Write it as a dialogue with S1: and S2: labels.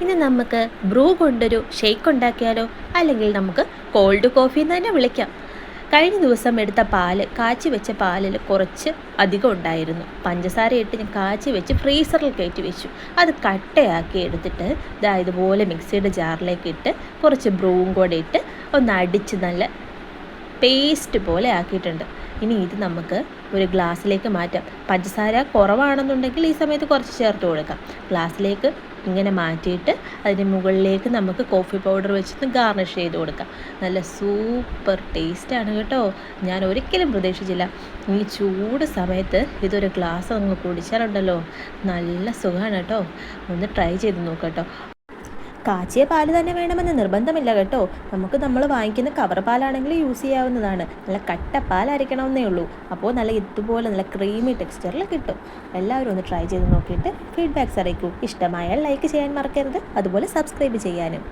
S1: ഇനി നമുക്ക് ബ്രൂ കൊണ്ടൊരു ഷേക്ക് ഉണ്ടാക്കിയാലോ, അല്ലെങ്കിൽ നമുക്ക് കോൾഡ് കോഫി എന്ന് തന്നെ വിളിക്കാം. കഴിഞ്ഞ ദിവസം എടുത്ത പാല്, കാച്ചി വെച്ച പാലിൽ കുറച്ച് അധികം ഉണ്ടായിരുന്നു. പഞ്ചസാര ഇട്ട് ഞാൻ കാച്ചി വെച്ച് ഫ്രീസറിൽ കയറ്റി വെച്ചു. അത് കട്ടയാക്കി എടുത്തിട്ട് ഇതുപോലെ മിക്സിയുടെ ജാറിലേക്ക് ഇട്ട് കുറച്ച് ബ്രൂവും കൂടെ ഇട്ട് ഒന്ന് അടിച്ച് നല്ല പേസ്റ്റ് പോലെ ആക്കിയിട്ടുണ്ട്. ഇനി ഇത് നമുക്ക് ഒരു ഗ്ലാസ്സിലേക്ക് മാറ്റാം. പഞ്ചസാര കുറവാണെന്നുണ്ടെങ്കിൽ ഈ സമയത്ത് കുറച്ച് ചേർത്ത് കൊടുക്കാം. ഗ്ലാസ്സിലേക്ക് ഇങ്ങനെ മാറ്റിയിട്ട് അതിന് മുകളിലേക്ക് നമുക്ക് കോഫി പൗഡർ വെച്ചിട്ട് ഗാർണിഷ് ചെയ്ത് കൊടുക്കാം. നല്ല സൂപ്പർ ടേസ്റ്റാണ് കേട്ടോ. ഞാൻ ഒരിക്കലും പ്രതീക്ഷിച്ചില്ല. ഈ ചൂട് സമയത്ത് ഇതൊരു ഗ്ലാസ് അങ്ങ് കുടിച്ചാലുണ്ടല്ലോ നല്ല സുഖമാണ് കേട്ടോ. ഒന്ന് ട്രൈ ചെയ്ത് നോക്കാം. കാച്ചിയ പാല് തന്നെ വേണമെന്ന് നിർബന്ധമില്ല കേട്ടോ. നമ്മൾ വാങ്ങിക്കുന്ന കവർ പാലാണെങ്കിൽ യൂസ് ചെയ്യാവുന്നതാണ്. നല്ല കട്ട പാലായിരിക്കണമെന്നേ ഉള്ളൂ. അപ്പോൾ നല്ല ഇതുപോലെ നല്ല ക്രീമി ടെക്സ്ചറിൽ കിട്ടും. എല്ലാവരും ഒന്ന് ട്രൈ ചെയ്ത് നോക്കിയിട്ട് ഫീഡ്ബാക്ക്സ് അറിയിക്കൂ. ഇഷ്ടമായാൽ ലൈക്ക് ചെയ്യാൻ മറക്കരുത്, അതുപോലെ സബ്സ്ക്രൈബ് ചെയ്യാനും.